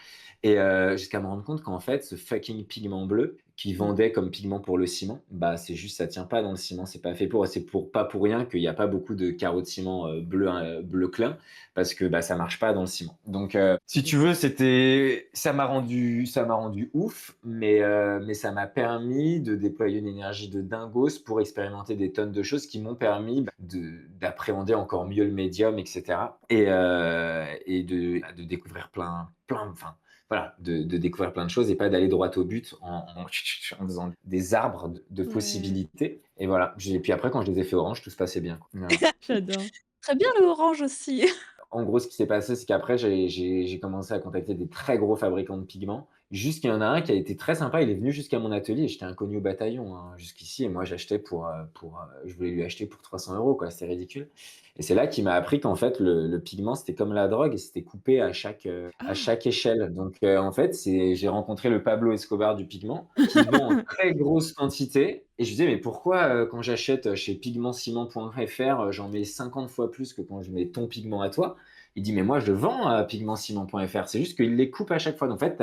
jusqu'à me rendre compte qu'en fait, ce fucking pigment bleu qu'ils mmh. vendaient comme pigment pour le ciment, bah, c'est juste ça tient pas dans le ciment, c'est pas fait pour et c'est pas pour rien qu'il y a pas beaucoup de carreaux de ciment, bleu clin parce que, bah, ça marche pas dans le ciment. Donc si tu veux, ça m'a rendu ouf, mais ça m'a permis de déployer une énergie de dingos pour expérimenter des tonnes de choses qui m'ont permis, bah, d'appréhender encore mieux le médium et cetera et de découvrir enfin, voilà, de découvrir plein de choses et pas d'aller droit au but en faisant des arbres de Ouais, possibilités et voilà. Et puis après quand je les ai fait orange, tout se passait bien, quoi. Voilà. j'adore. Très bien le orange aussi. En gros, ce qui s'est passé, c'est qu'après j'ai commencé à contacter des très gros fabricants de pigments, jusqu'il y en a un qui a été très sympa, il est venu jusqu'à mon atelier, j'étais inconnu au bataillon, hein, jusqu'ici et moi j'achetais je voulais lui acheter pour 300 € quoi, c'était ridicule et c'est là qu'il m'a appris qu'en fait le pigment, c'était comme la drogue et c'était coupé à Ah! chaque échelle. Donc en fait, j'ai rencontré le Pablo Escobar du pigment, qui vend en très grosse quantité et je lui disais: «Mais pourquoi, quand j'achète chez pigmentciment.fr, j'en mets 50 fois plus que quand je mets ton pigment à toi?» Il dit: «Mais moi je vends à pigmentciment.fr, c'est juste qu'ils les coupent à chaque fois». Donc en fait,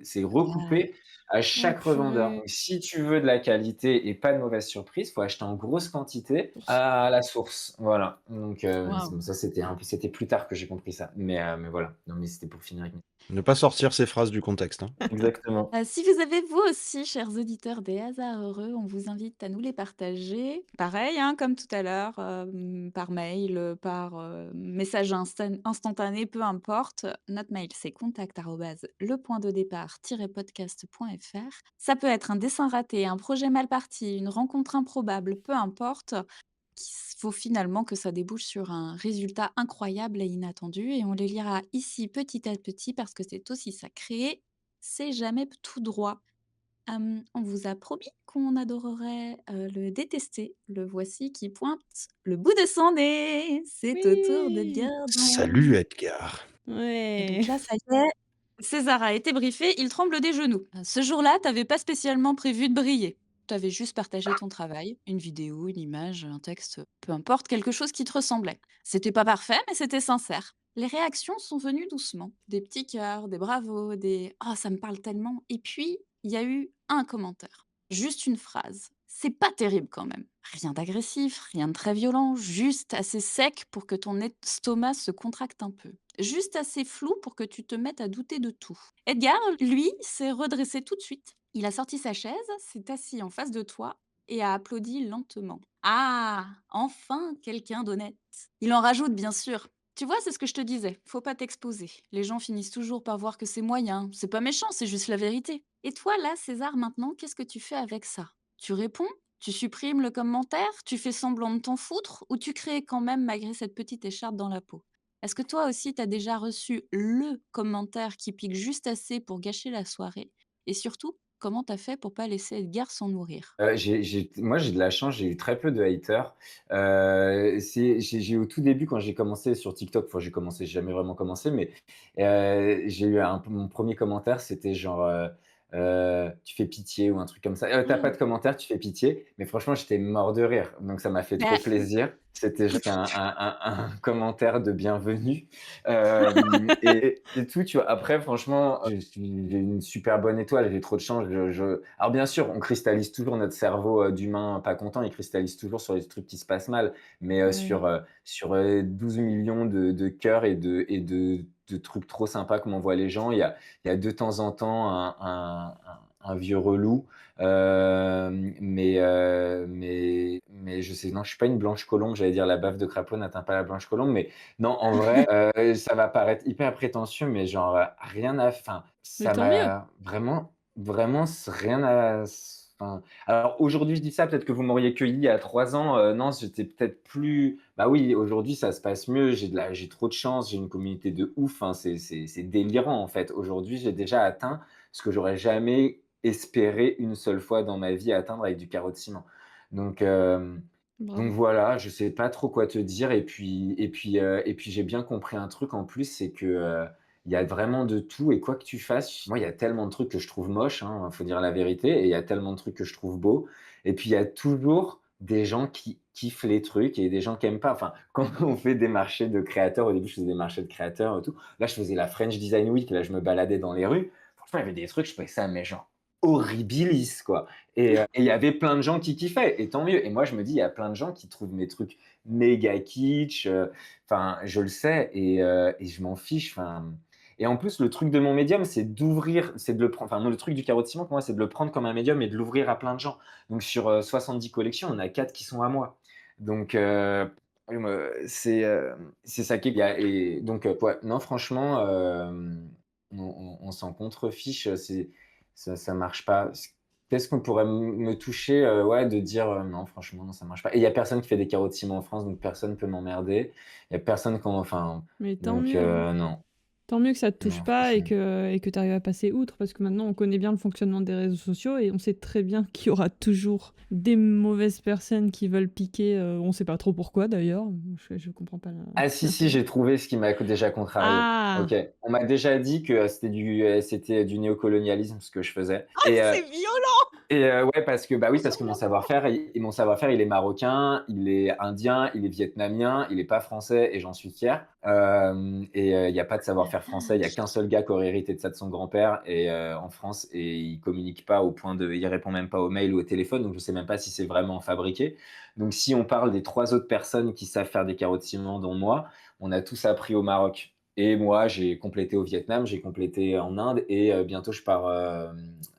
c'est Ah, recoupé à Oh chaque revendeur. purée. Donc si tu veux de la qualité et pas de mauvaises surprises, faut acheter en grosse quantité à la source. Voilà. Donc waouh! ça c'était plus tard que j'ai compris ça. Mais voilà. Non mais c'était pour finir avec Ne pas sortir ces phrases du contexte, hein. exactement. Si vous avez vous aussi, chers auditeurs, des hasards heureux, on vous invite à nous les partager. Pareil, hein, comme tout à l'heure, par mail, par, message instantané, peu importe. Notre mail, c'est contact@lepointdedépart-podcast.fr. Ça peut être un dessin raté, un projet mal parti, une rencontre improbable, peu importe, qu'il faut finalement que ça débouche sur un résultat incroyable et inattendu et on les lira ici petit à petit parce que c'est aussi ça créer c'est jamais tout droit. On vous a promis qu'on adorerait, le détester. Le voici qui pointe le bout de son nez. C'est au tour d'Edgar Oui! Daron. Salut Edgar. Et Ouais. donc là, ça y est, César a été briefé, il tremble des genoux. Ce jour-là, tu avais pas spécialement prévu de briller. Tu avais juste partagé ton travail, une vidéo, une image, un texte, peu importe, quelque chose qui te ressemblait. C'était pas parfait, mais c'était sincère. Les réactions sont venues doucement. Des petits cœurs, des bravos, des «Oh, ça me parle tellement» et puis, il y a eu un commentaire. Juste une phrase. C'est pas terrible quand même. Rien d'agressif, rien de très violent, juste assez sec pour que ton estomac se contracte un peu. Juste assez flou pour que tu te mettes à douter de tout. Edgar, lui, s'est redressé tout de suite. Il a sorti sa chaise, s'est assis en face de toi et a applaudi lentement. Ah, enfin quelqu'un d'honnête. Il en rajoute, bien sûr. Tu vois, c'est ce que je te disais. Faut pas t'exposer. Les gens finissent toujours par voir que c'est moyen. C'est pas méchant, c'est juste la vérité. Et toi, là, César, maintenant, qu'est-ce que tu fais avec ça? Tu réponds? Tu supprimes le commentaire? Tu fais semblant de t'en foutre? Ou tu crées quand même malgré cette petite écharpe dans la peau? Est-ce que toi aussi, tu as déjà reçu le commentaire qui pique juste assez pour gâcher la soirée? Et surtout, comment tu as fait pour pas laisser Edgar s'en nourrir? Moi, j'ai de la chance, j'ai eu très peu de haters. J'ai au tout début quand j'ai commencé sur TikTok, enfin j'ai jamais vraiment commencé, mais j'ai eu mon premier commentaire, c'était genre, «Tu fais pitié» ou un truc comme ça. «Tu pas de commentaire, tu fais pitié», mais franchement, j'étais mort de rire, donc ça m'a fait trop Bah, plaisir. C'était juste un commentaire de bienvenue, et c'est tout, tu vois? Après franchement, j'ai une super bonne étoile, j'ai trop de chance, alors bien sûr, on cristallise toujours notre cerveau, d'humain pas content, il cristallise toujours sur les trucs qui se passent mal, mais Ouais. sur 12 millions de cœurs et de trucs trop sympas que m'envoient les gens, il y a de temps en temps un vieux relou, mais je sais non, je suis pas une blanche colombe, j'allais dire la baffe de crapaud n'atteint pas la blanche colombe, mais non, en vrai, ça va paraître hyper prétentieux, mais genre, rien à enfin, Mais ça tant mieux! m'a vraiment rien à enfin, alors aujourd'hui, je dis ça, peut-être que vous m'auriez cueilli il y a 3 ans, non, j'étais peut-être plus bah oui, aujourd'hui, ça se passe mieux, j'ai trop de chance, j'ai une communauté de ouf, enfin, c'est délirant, en fait. Aujourd'hui, j'ai déjà atteint ce que j'aurais jamais espéré une seule fois dans ma vie atteindre avec du carreau de ciment. Donc hem donc Bravo. voilà, je sais pas trop quoi te dire et puis j'ai bien compris un truc en plus, c'est que, il y a vraiment de tout et quoi que tu fasses, moi, il y a tellement de trucs que je trouve moches, hein, faut dire la vérité et il y a tellement de trucs que je trouve beaux et puis il y a toujours des gens qui kiffent les trucs et des gens qui aiment pas. Enfin, quand on fait des marchés de créateurs, au début, je faisais des marchés de créateurs et tout. Là, je faisais la French Design Week, là, je me baladais dans les rues. Franchement, il y avait des trucs, je trouvais ça mais genre horribilis, quoi. Et il y avait plein de gens qui kiffaient, et tant mieux. Et moi, je me dis, il y a plein de gens qui trouvent mes trucs méga kitsch. Enfin, je le sais, et je m'en fiche. Enfin, et en plus, le truc de mon médium, c'est d'ouvrir, c'est de le prendre. Enfin, moi, le truc du carreau de ciment, pour moi, c'est de le prendre comme un médium et de l'ouvrir à plein de gens. Donc, sur 70 collections, on a 4 qui sont à moi. Donc, oui, c'est ça qui est. Et donc, ouais, non, franchement, on s'en contrefiche. Ça marche pas. Qu'est-ce qu'on pourrait me toucher, ouais, de dire, non, franchement, non, ça marche pas. Et il y a personne qui fait des carreaux de ciment en France, donc personne peut m'emmerder. Il y a personne enfin, Mais tant donc mieux, hein. non. Tant mieux que ça te touche Non, pas et franchement. que tu arrives à passer outre, parce que maintenant on connaît bien le fonctionnement des réseaux sociaux et on sait très bien qu'il y aura toujours des mauvaises personnes qui veulent piquer, on sait pas trop pourquoi d'ailleurs. Je comprends pas Ah si, si, l'intérêt. j'ai trouvé ce qui m'a déjà contrarié. Ah! OK. On m'a déjà dit que c'était du néocolonialisme ce que je faisais C'est violent! ouais, parce que, bah, oui, parce que mon savoir-faire, il est marocain, il est indien, il est vietnamien, il est pas français et j'en suis fier. Il y a pas de La savoir-faire français, il y a vache! qu'un seul gars qui aurait hérité de ça de son grand-père en France et il communique pas au point il répond même pas aux mails ou au téléphone, donc je sais même pas si c'est vraiment fabriqué. Donc si on parle des 3 autres personnes qui savent faire des carreaux de ciment, dont moi, on a tous appris au Maroc et moi, j'ai complété au Vietnam, j'ai complété en Inde et bientôt je pars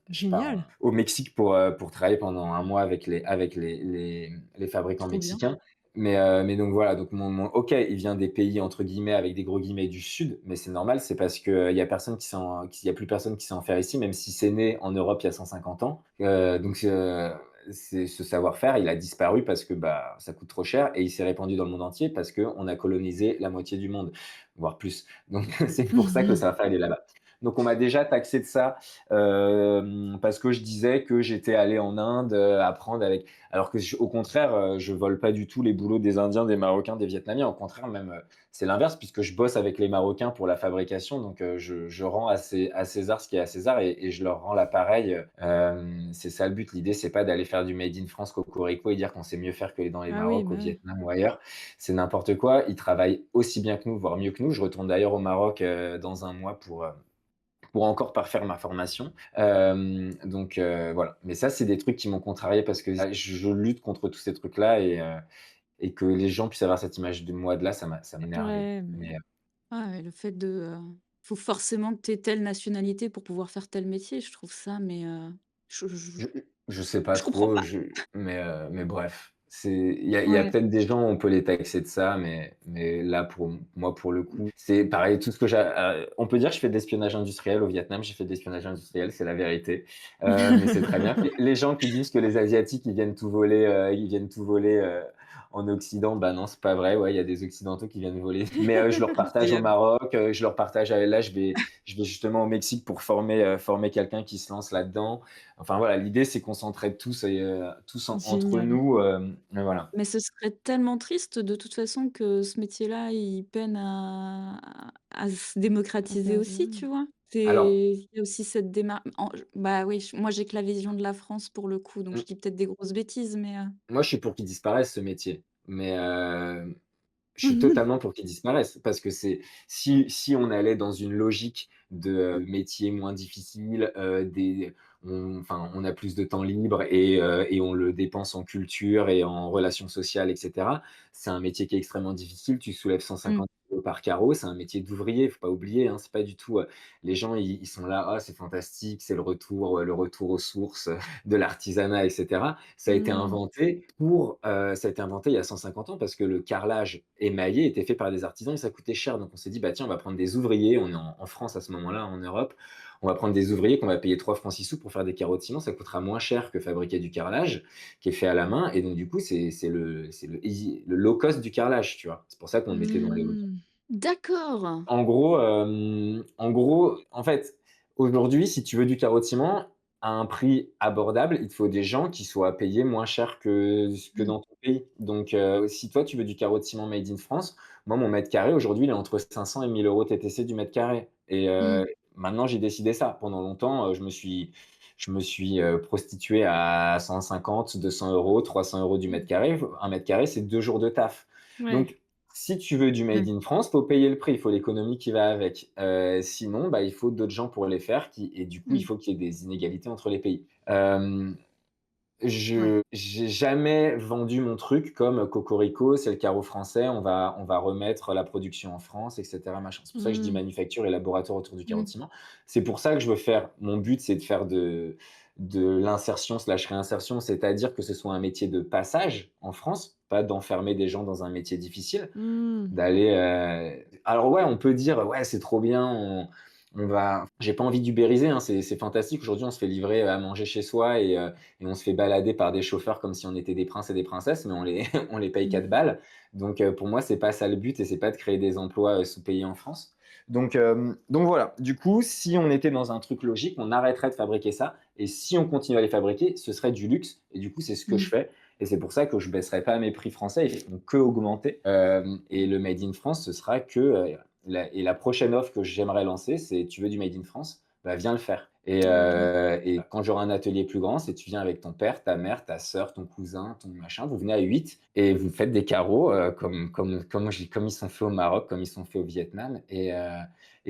Génial! au Mexique pour travailler pendant un mois avec les fabricants Trop bien. mexicains. Mais donc voilà, donc OK, il vient des pays entre guillemets avec des gros guillemets du sud, mais c'est normal, c'est parce que il y a plus personne qui sait en faire ici, même si c'est né en Europe il y a 150 ans. C'est ce savoir-faire, il a disparu parce que bah ça coûte trop cher et il s'est répandu dans le monde entier parce qu'on a colonisé la moitié du monde, voire plus. Donc c'est pour ça que le savoir-faire il est là-bas. Donc on m'a déjà taxé de ça parce que je disais que j'étais allé en Inde apprendre avec. Alors que au contraire, je vole pas du tout les boulots des Indiens, des Marocains, des Vietnamiens. Au contraire, même c'est l'inverse puisque je bosse avec les Marocains pour la fabrication. Donc je rends à César ce qui est à César et je leur rends l'appareil. C'est ça le but. L'idée, c'est pas d'aller faire du Made in France Cocorico et dire qu'on sait mieux faire que dans les Ah oui, Maroc, bah au oui. Vietnam ou ailleurs. C'est n'importe quoi. Ils travaillent aussi bien que nous, voire mieux que nous. Je retourne d'ailleurs au Maroc dans un mois pour encore parfaire ma formation. Voilà. Mais ça, c'est des trucs qui m'ont contrarié parce que je lutte contre tous ces trucs-là et que les gens puissent avoir cette image de moi de là, ça m'a énervé. Ouais, Mais Ah ouais, le fait de, faut forcément que tu aies telle nationalité pour pouvoir faire tel métier, je trouve ça, mais je je sais pas je comprends trop, pas. mais bref. Il y a Ouais. peut-être des gens, on peut les taxer de ça, mais là, pour moi, pour le coup, c'est pareil, tout ce que on peut dire que je fais de l'espionnage industriel au Vietnam, j'ai fait de l'espionnage industriel, c'est la vérité. Mais c'est très bien. Les gens qui disent que les Asiatiques, ils viennent tout voler, en Occident, bah non, c'est pas vrai. Ouais, il y a des Occidentaux qui viennent voler. Mais je leur partage au Incroyable. Maroc, je leur partage là, je vais justement au Mexique pour former quelqu'un qui se lance là-dedans. Enfin voilà, l'idée c'est qu'on s'entraide tous entre génial. nous, voilà. Mais ce serait tellement triste de toute façon que ce métier-là, il peine à se Ah démocratiser bah, aussi, tu ouais. vois? Alors, Il y a aussi cette démarche. Bah oui, moi j'ai que la vision de la France pour le coup, donc je m dis peut-être des grosses bêtises, mais moi je suis pour qu'il disparaisse ce métier, mais je suis totalement pour qu'il disparaisse parce que si on allait dans une logique de, métiers moins difficiles, on a plus de temps libre et on le dépense en culture et en relations sociales et cetera. C'est un métier qui est extrêmement difficile. Tu soulèves Mmh. 150 kilos par carreau, c'est un métier d'ouvrier, faut pas oublier, hein. C'est pas du tout, les gens ils sont là: «Ah c'est fantastique, c'est le retour aux sources, de l'artisanat et cetera». Mmh. Ça a été inventé il y a 150 ans parce que le carrelage émaillé était fait par des artisans et ça coûtait cher. Donc on s'est dit: «Bah tiens, on va prendre des ouvriers», on est en France à ce moment-là, en Europe. «On va prendre des ouvriers qu'on va payer 3 francs 6 sous pour faire des carreaux de ciment, ça coûtera moins cher que fabriquer du carrelage qui est fait à la main» et donc du coup, c'est le low cost du carrelage, tu vois? C'est pour ça qu'on le mettait dans les hauts. Mmh. D'accord. En gros, en fait, aujourd'hui, si tu veux du carreau de ciment à un prix abordable, il te faut des gens qui soient payés moins cher que Mmh. dans ton pays. Donc, si toi, tu veux du carreau de ciment made in France, moi, mon mètre carré, aujourd'hui, il est entre 500 et 1 000 € TTC du mètre carré et Mmh. maintenant, j'ai décidé ça. Pendant longtemps, je me suis prostitué à 150, 200 €, 300 € du mètre Mmh. carré. Un mètre carré, c'est 2 jours de taf. Ouais. Donc si tu veux du Mmh. made in France, faut payer le prix, il faut l'économie qui va avec. Sinon, bah, il faut d'autres gens pour les faire et du coup, il Mmh. faut qu'il y ait des inégalités entre les pays. Ouais. Je j'ai jamais vendu mon truc comme cocorico, c'est le carreau français, on va remettre la production en France et cetera, machin. C'est pour ça que je dis Mmh. manufacture et laboratoire autour du carreau Mmh. de ciment. C'est pour ça que je veux faire mon but, c'est de faire de l'insertion/réinsertion, c'est-à-dire que ce soit un métier de passage en France, pas d'enfermer des gens dans un métier difficile. Mmh. Alors ouais, on peut dire: «Ouais, c'est trop bien, j'ai pas envie d'ubériser, hein, c'est fantastique. Aujourd'hui, on se fait livrer, à manger chez soi et on se fait balader par des chauffeurs comme si on était des princes et des princesses, mais on les on les paye Mmh. 4 balles. Donc pour moi, c'est pas ça le but et c'est pas de créer des emplois, sous-payés en France. Donc voilà, du coup, si on était dans un truc logique, on arrêterait de fabriquer ça et si on continue à les fabriquer, ce serait du luxe et du coup, c'est ce que je Mmh. fais et c'est pour ça que je baisserai pas mes prix français, ils vont que augmenter. Et le made in France, ce sera que, la prochaine offre que j'aimerais lancer, c'est: «Tu veux du made in France? Bah, viens le faire» OK. et quand j'aurai un atelier plus grand, c'est tu viens avec ton père, ta mère, ta sœur, ton cousin, ton machin, vous venez à 8 et vous faites des carreaux, comme ils sont faits au Maroc, comme ils sont faits au Vietnam et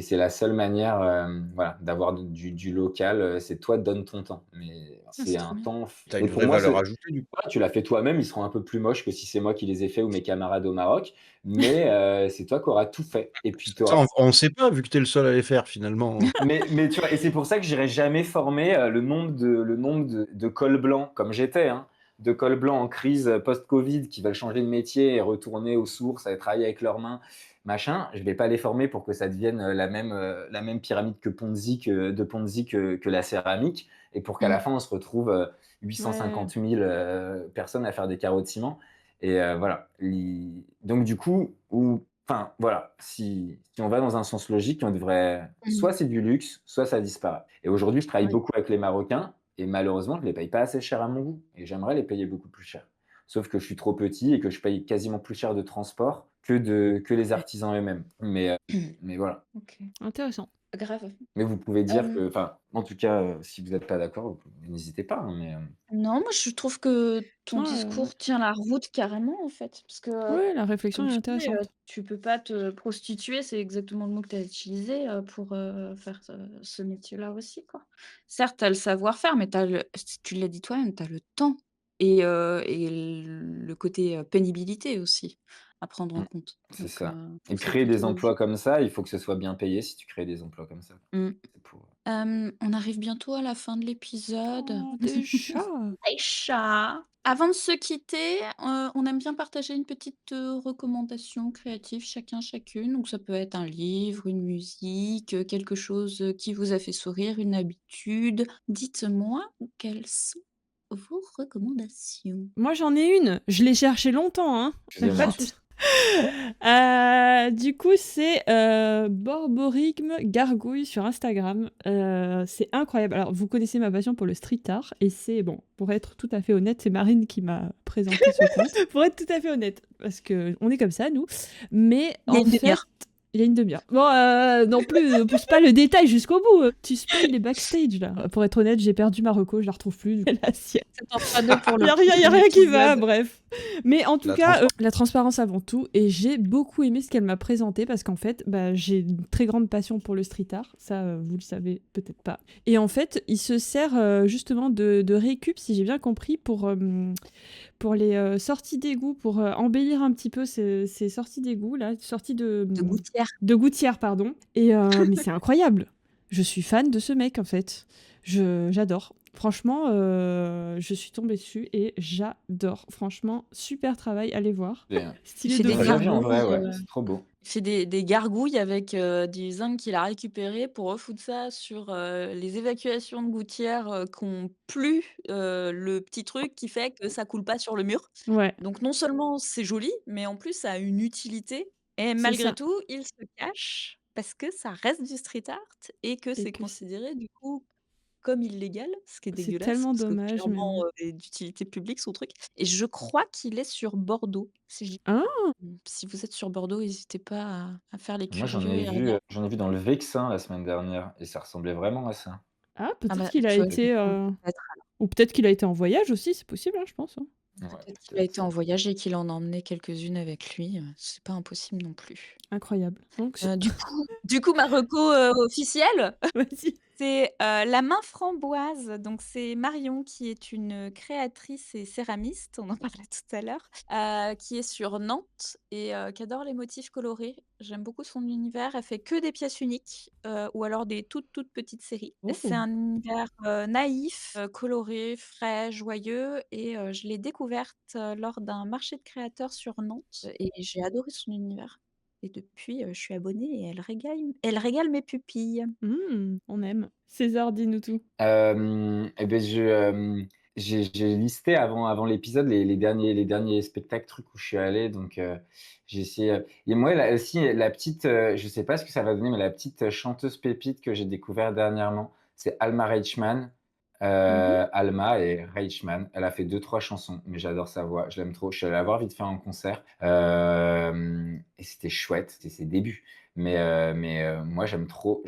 c'est la seule manière, voilà, d'avoir du local, c'est toi donne ton temps. Mais Ah, c'est c'est trop un bien. temps f Tu as et une pour vraie moi, valeur c'est ajoutée du coup. ouais, tu l'as fait toi-même, ils seront un peu plus moches que si c'est moi qui les ai faits ou mes camarades au Maroc, mais c'est toi qui auras tout fait et puis tu Ça, auras on sait pas vu que tu es le seul à les faire finalement. mais tu vois? Et c'est pour ça que j'irai jamais former, le nombre de cols blancs comme j'étais, hein, de cols blancs en crise, post-covid qui veulent changer de métier et retourner aux sources et travailler avec leurs mains, machin. Je vais pas les former pour que ça devienne, la même pyramide Ponzi que la céramique et pour qu'à la Mmh. fin on se retrouve, Ouais. 850 000, personnes à faire des carreaux de ciment et voilà. Donc du coup, enfin, voilà, si on va dans un sens logique, on devrait Mmh. soit c'est du luxe, soit ça disparaît. Et aujourd'hui, je travaille Oui. beaucoup avec les Marocains et malheureusement, je les paye pas assez cher à mon goût et j'aimerais les payer beaucoup plus cher. Sauf que je suis trop petit et que je paye quasiment plus cher de transport que les Ouais. artisans eux-mêmes. Mais voilà. OK. Intéressant. Grave. Mais vous pouvez dire Hem que enfin, en tout cas, si vous êtes pas d'accord, n'hésitez pas, hein, Non, moi je trouve que ton Ouais, ouais. discours tient la route carrément en fait, parce que, Ouais, la réflexion comme est tu dis, intéressante. tu peux pas te prostituer, c'est exactement le mot que tu as utilisé, pour, faire ce métier-là aussi, quoi. Certes, tu as le savoir-faire, mais tu l'as dit toi-même, tu as le temps et le côté, pénibilité aussi à prendre en mmh, compte. c'est Donc, ça. Et c'est créer des plutôt emplois logique. comme ça, il faut que ce soit bien payé si tu crées des emplois comme ça. Mmh. C'est pour On arrive bientôt à la fin de l'épisode. Oh, des chats! Aïcha! Avant de se quitter, on aime bien partager une petite, recommandation créative chacun, chacune. Donc ça peut être un livre, une musique, quelque chose, qui vous a fait sourire, une habitude. Dites-moi quelles sont vos recommandations? Moi, j'en ai une, je l'ai cherchée longtemps, hein. Pas de excusez-moi. souci. Du coup, c'est, Borborygme Gargouille sur Instagram. C'est incroyable. Alors, vous connaissez ma passion pour le street art et c'est bon, pour être tout à fait honnête, c'est Marine qui m'a présenté ce compte. Pour être tout à fait honnête, parce qu'on est comme ça, nous. Mais Il y a en une fait, demi-heure. il y a une demi-heure. Bon, non plus, ne pousse pas le détail jusqu'au bout. Tu spoil les backstage, là. Pour être honnête, j'ai perdu ma reco, je la retrouve plus. Du coup, la sienne. Ça t'en fera 2 pour Il le y a rien, y a prochain rien qui va, épisode. bref. Mais en tout La cas, transpa la transparence avant tout. Et j'ai beaucoup aimé ce qu'elle m'a présenté parce qu'en fait, bah, j'ai une très grande passion pour le street art. Ça, vous le savez peut-être pas. Et en fait, il se sert justement de récup, si j'ai bien compris, pour les sorties d'égout, pour embellir un petit peu ces sorties d'égout, là, sorties De gouttière. de gouttière, pardon. Et mais c'est incroyable. Je suis fan de ce mec, en fait. J'adore. Franchement, je suis tombée dessus et j'adore. Franchement, super travail, allez voir. Et Il Stylé fait de des j'aimerais bien fou. vu en vrai, gargouilles, ouais, c'est trop beau. il fait des gargouilles avec, du zinc qu'il a récupéré pour refoutre ça sur, les évacuations de gouttières, qu'ont plu, le petit truc qui fait que ça coule pas sur le mur. Ouais, Donc non seulement c'est joli, mais en plus ça a une utilité et c'est malgré ça. tout, il se cache parce que ça reste du street art et que Et c'est que considéré du coup comme illégal, ce qui est c'est dégueulasse tellement parce que dommage, mais clairement, bon. est d'utilité publique son truc et je crois qu'il est sur Bordeaux, si je dis Hein? si vous êtes sur Bordeaux, n'hésitez pas à faire les Moi, curieux et à regarder. j'en ai vu dans le Vexin la semaine dernière et ça ressemblait vraiment à ça. Ah, Ah peut-être bah, qu'il a tu vois, du été, coup, peut-être ou peut-être qu'il a été en voyage aussi, c'est possible, hein, je pense, hein. Ouais, peut-être qu'il a été peut-être. en voyage et qu'il en a emmené quelques-unes avec lui, c'est pas impossible non plus. Incroyable. Donc, Du coup, ma reco, officielle, vas-y. c'est, la main framboise. Donc c'est Marion qui est une, créatrice et céramiste, on en parlait tout à l'heure, qui est sur Nantes et qui adore les motifs colorés. J'aime beaucoup son univers. Elle fait que des pièces uniques, ou alors des toutes, toutes petites séries. C'est Oh! un univers, naïf, coloré, frais, joyeux et je l'ai découverte, lors d'un marché de créateurs sur Nantes et j'ai adoré son univers et depuis, je suis abonnée et elle régale mes pupilles. On aime. César, dis-nous tout. Et beh, j'ai listé avant l'épisode les derniers spectacles, trucs où je suis allé, donc j'ai essayé, et moi là aussi la petite, je sais pas ce que ça va donner, mais la petite, chanteuse pépite que j'ai découvert dernièrement, c'est Alma Reichmann. Mmh. Alma et Reichmann, elle a fait deux trois chansons, mais j'adore sa voix, je l'aime trop. Je suis allé la voir vite fait en concert, et c'était chouette, c'était ses débuts. Mais moi j'aime trop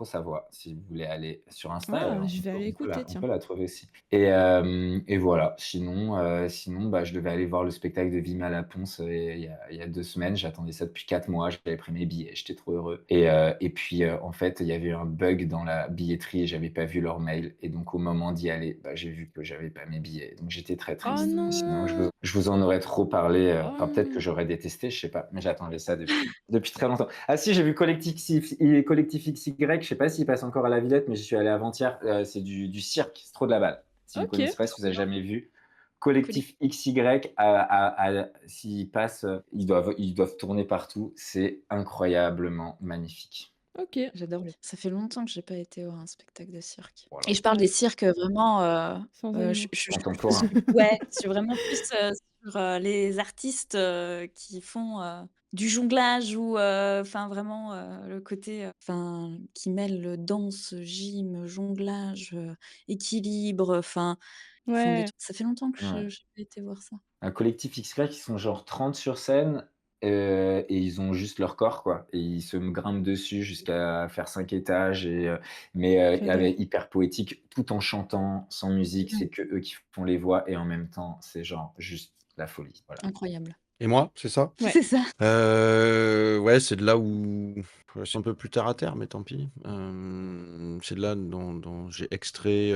sa voix. Si vous voulez aller sur Insta, Ah, je on vais peut aller on peut écouter, la on tiens. peut la trouver aussi. Et voilà. Sinon, bah, je devais aller voir le spectacle de Vima Laponce, il y a 2 semaines. J'attendais ça depuis 4 mois, j'avais pris mes billets, j'étais trop heureux, et puis, en fait, il y avait eu un bug dans la billetterie et j'avais pas vu leur mail, et donc au moment d'y aller, bah, j'ai vu que j'avais pas mes billets, donc j'étais très Oh triste. Mais sinon, je non! vous je vous en aurais trop parlé, enfin peut-être que Oh! j'aurais détesté, je sais pas, mais j'attendais ça depuis très longtemps. Ah si, j'ai vu Collectif XY, je sais pas s'il passe encore à la Villette, mais j'y suis allé avant-hier. C'est du cirque, c'est trop de la balle. Si vous OK. connaissez pas, si Trop vous avez bien. jamais vu, Collec Collectif XY, s'ils passent, ils doivent tourner partout. C'est incroyablement magnifique. OK. J'adore les ça fait longtemps que j'ai pas été voir un spectacle de cirque Voilà, et je parle des Ouais, cirques, vraiment, sans je animaux. je je contemporain. suis ouais, je suis vraiment plus, sur, les artistes, qui font, du jonglage ou, enfin vraiment, le côté, enfin qui mêle, danse, gym, jonglage, équilibre, enfin, ils font des Ouais. trucs ça fait longtemps que Ouais. je j'ai pas été voir ça. Un Collectif XY, ils sont genre 30 sur scène, et ils ont juste leur corps, quoi, et ils se grimpent dessus jusqu'à faire 5 étages, mais J'adore. avec hyper poétique, tout en chantant, sans musique. Mmh. C'est que eux qui font les voix et en même temps, c'est genre juste la folie, voilà. Incroyable. Et moi, c'est ça? Ouais. C'est ça. Ouais, c'est de là où c'est un peu plus terre à terre, mais tant pis. C'est de là dont j'ai extrait,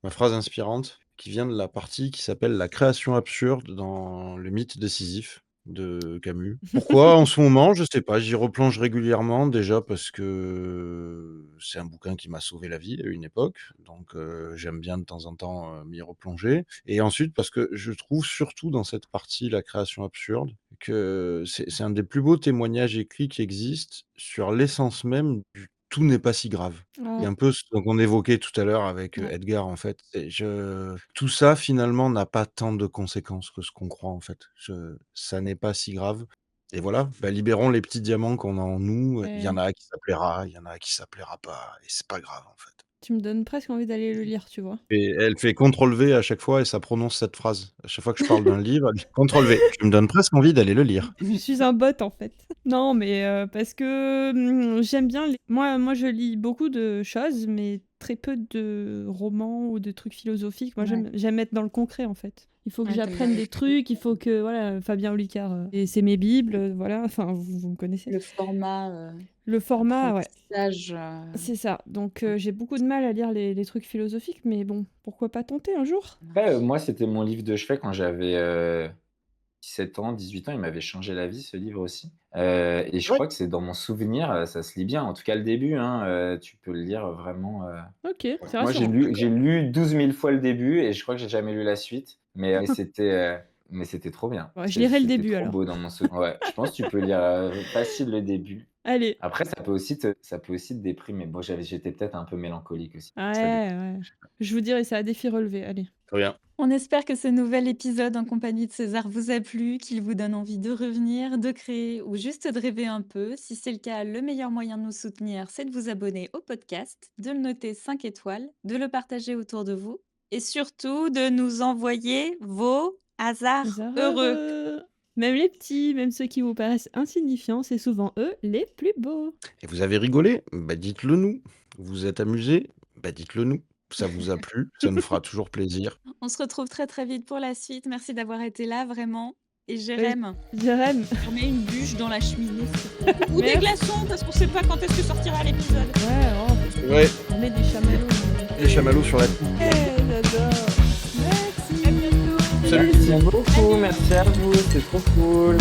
ma phrase inspirante, qui vient de la partie qui s'appelle «La création absurde» dans Le mythe de Sisyphe de Camus. Pourquoi en ce moment? Je sais pas, j'y replonge régulièrement, déjà parce que c'est un bouquin qui m'a sauvé la vie à une époque, donc j'aime bien de temps en temps, m'y replonger, et ensuite parce que je trouve surtout dans cette partie, la création absurde, que c'est un des plus beaux témoignages écrits qui existent sur l'essence même du «tout n'est pas si grave». Il y a Ah, un peu ce qu'on évoquait tout à l'heure avec, Ouais. Edgar, en fait. Tout ça finalement n'a pas tant de conséquences que ce qu'on croit, en fait. Ça n'est pas si grave, et voilà, bah, libérons les petits diamants qu'on a en nous. Il y en ouais. a à qui ça plaira, il y en a à qui ça plaira pas, et c'est pas grave, en fait. Tu me donnes presque envie d'aller le lire, tu vois? Et elle fait CTRL V à chaque fois et ça prononce cette phrase. À chaque fois que je parle d'un livre, elle dit: «CTRL V». Tu me donnes presque envie d'aller le lire. Je suis un bot, en fait. Non, mais parce que, j'aime bien les moi, je lis beaucoup de choses, mais très peu de romans ou de trucs philosophiques. Moi, Ouais. j'aime être dans le concret, en fait. Il faut que Ouais, tu aimes bien j'apprenne des trucs, il faut que voilà, Fabien Olicard, et c'est mes bibles, voilà, enfin, vous me connaissez. le format, Le format, ouais, apprentissage, c'est ça. Donc j'ai beaucoup de mal à lire les trucs philosophiques, mais bon, pourquoi pas tenter un jour? Après, moi, c'était mon livre de chevet quand j'avais, 17 ans, 18 ans. Il m'avait changé la vie, ce livre aussi, et je Ouais. crois que c'est dans mon souvenir, ça se lit bien. En tout cas, le début, hein, tu peux le lire vraiment, OK, ouais. c'est Moi, j'ai rassurant. lu j'ai lu 12 000 fois le début et je crois que j'ai jamais lu la suite, mais c'était trop bien. Ouais, je lirai le C'était début trop alors. beau dans mon souvenir. Ouais, je pense que tu peux lire, facile le début. Allez. Après, ça peut aussi te déprimer. Bon, j'étais peut-être un peu mélancolique aussi, ça Ouais, dépend. ouais. Je vous dirai, ça a défi relevé, allez. Très bien. On espère que ce nouvel épisode en compagnie de César vous a plu, qu'il vous donne envie de revenir, de créer ou juste de rêver un peu. Si c'est le cas, le meilleur moyen de nous soutenir, c'est de vous abonner au podcast, de le noter 5 étoiles, de le partager autour de vous et surtout de nous envoyer vos hasards Hasard heureux. heureux. Même les petits, même ceux qui vous paraissent insignifiants, c'est souvent eux les plus beaux. Et vous avez rigolé? Bah, dites-le nous. Vous êtes amusés? Bah, dites-le nous. Ça vous a plu? Ça nous fera toujours plaisir. On se retrouve très très vite pour la suite. Merci d'avoir été là vraiment. Et Oui, Jérém, Jérém, on met une bûche dans la cheminée, s'il te plaît. Ou des merci. glaçons, parce qu'on sait pas quand est-ce que sortira l'épisode. Ouais, oh, Ouais, on met des chamallows. les chamallows sur la J'adore. Merci. À bientôt. Salut. Merci beaucoup, merci à vous, c'est trop cool.